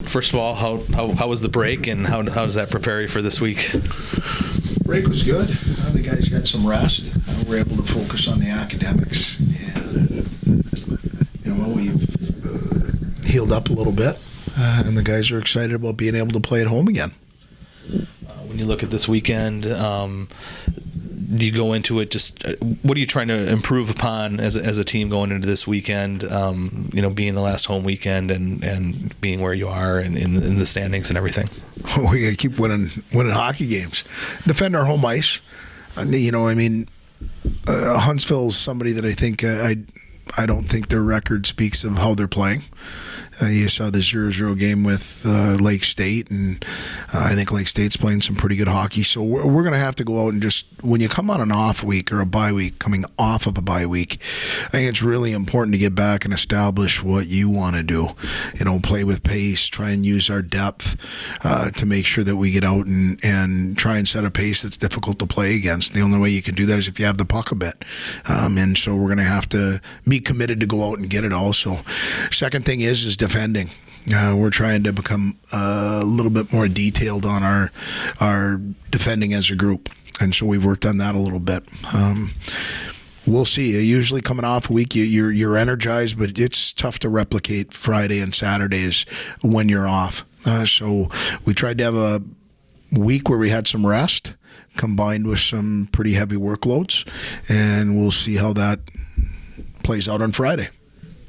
first of all, how was the break, and how does that prepare you for this week? Break was good. The guys got some rest. We're able to focus on the academics, and we've healed up a little bit, and the guys are excited about being able to play at home again. When you look at this weekend, do you go into it just what are you trying to improve upon as a team going into this weekend? Being the last home weekend and being where you are and in the standings and everything. We got to keep winning hockey games, defend our home ice. Huntsville's somebody that I think I don't think their record speaks of how they're playing. You saw the 0-0 game with Lake State, and I think Lake State's playing some pretty good hockey. So we're going to have to go out and just, when you come on an off week or a bye week, coming off of a bye week, I think it's really important to get back and establish what you want to do. Play with pace, try and use our depth to make sure that we get out and try and set a pace that's difficult to play against. The only way you can do that is if you have the puck a bit. And so we're going to have to be committed to go out and get it also. Second thing is defending. We're trying to become a little bit more detailed on our defending as a group, and so we've worked on that a little bit. We'll see. Usually coming off a week, you're energized, but it's tough to replicate Friday and Saturdays when you're off. So we tried to have a week where we had some rest combined with some pretty heavy workloads, and we'll see how that plays out on Friday.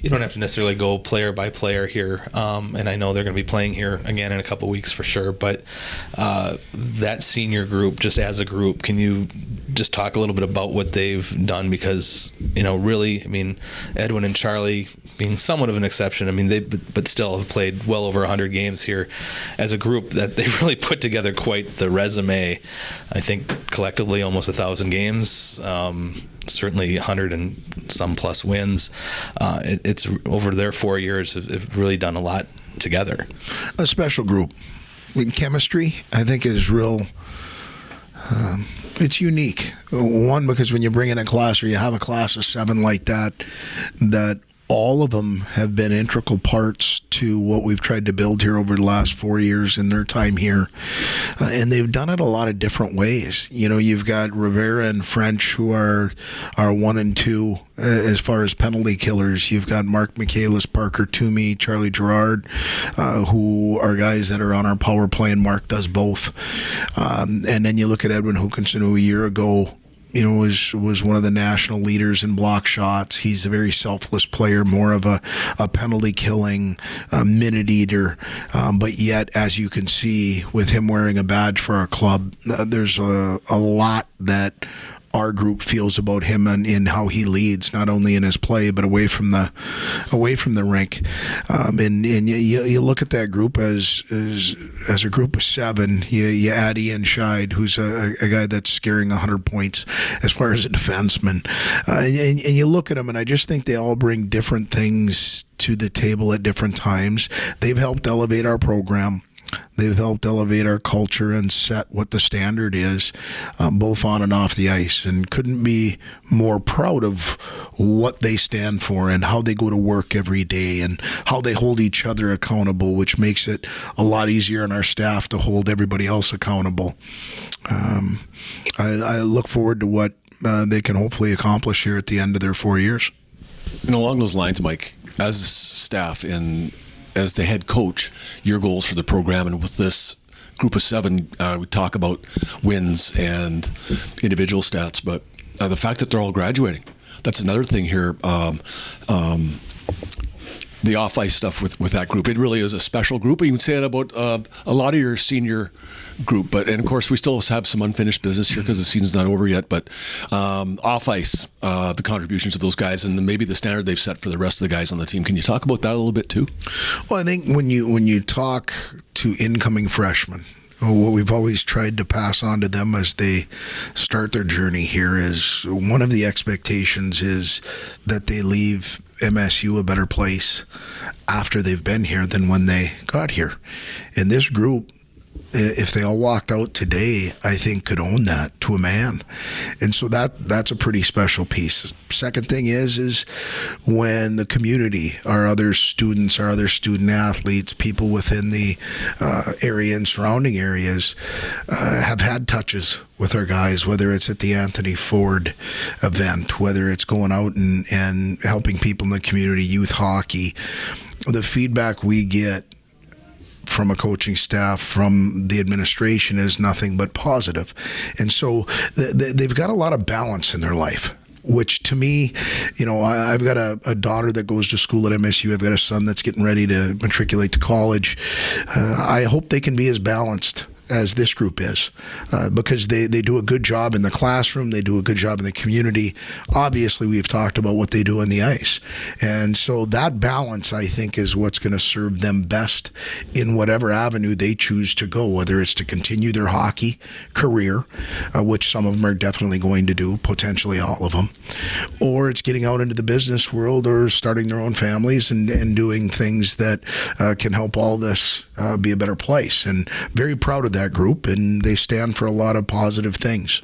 You don't have to necessarily go player by player here, and I know they're going to be playing here again in a couple of weeks for sure, but that senior group, just as a group, can you just talk a little bit about what they've done? Because, really, Edwin and Charlie being somewhat of an exception, but still have played well over 100 games here as a group, that they've really put together quite the resume. I think collectively almost 1,000 games, certainly 100 and some plus wins. It's over their 4 years have really done a lot together. A special group. Chemistry, I think, is real. It's unique. One, because when you bring in a class, or you have a class of 7 like that all of them have been integral parts to what we've tried to build here over the last 4 years in their time here. And they've done it a lot of different ways. You've got Rivera and French, who are 1 and 2 as far as penalty killers. You've got Mark Michaelis, Parker Toomey, Charlie Gerard, who are guys that are on our power play, and Mark does both. And then you look at Edwin Hookinson, who a year ago was one of the national leaders in block shots. He's a very selfless player, more of a penalty killing minute eater. But yet, as you can see, with him wearing a badge for our club, there's a lot that our group feels about him and in how he leads, not only in his play but away from the rink. And you look at that group as a group of 7. You add Ian Scheid, who's a guy that's scaring 100 points as far as a defenseman, and you look at them, and I just think they all bring different things to the table at different times. They've helped elevate our program. They've helped elevate our culture and set what the standard is, both on and off the ice, and couldn't be more proud of what they stand for and how they go to work every day and how they hold each other accountable, which makes it a lot easier on our staff to hold everybody else accountable. I look forward to what they can hopefully accomplish here at the end of their 4 years. And along those lines, Mike, as staff and as the head coach, your goals for the program, and with this group of 7, we talk about wins and individual stats, but the fact that they're all graduating, that's another thing here. The off-ice stuff with that group, it really is a special group. You can say it about a lot of your senior group, and of course we still have some unfinished business here because the season's not over yet, but off-ice, the contributions of those guys and maybe the standard they've set for the rest of the guys on the team. Can you talk about that a little bit too? Well, I think when you talk to incoming freshmen, what we've always tried to pass on to them as they start their journey here is one of the expectations is that they leave MSU a better place after they've been here than when they got here. In this group, if they all walked out today, I think could own that to a man. And so that's a pretty special piece. Second thing is when the community, our other students, our other student athletes, people within the area and surrounding areas have had touches with our guys, whether it's at the Anthony Ford event, whether it's going out and helping people in the community, youth hockey. The feedback we get from a coaching staff, from the administration, is nothing but positive. And so they've got a lot of balance in their life, which to me, I've got a daughter that goes to school at MSU. I've got a son that's getting ready to matriculate to college. I hope they can be as balanced as this group is, because they do a good job in the classroom, they do a good job in the community. Obviously, we've talked about what they do on the ice. And so that balance, I think, is what's going to serve them best in whatever avenue they choose to go, whether it's to continue their hockey career, which some of them are definitely going to do, potentially all of them, or it's getting out into the business world or starting their own families and doing things that can help all this be a better place. And very proud of that group, and they stand for a lot of positive things.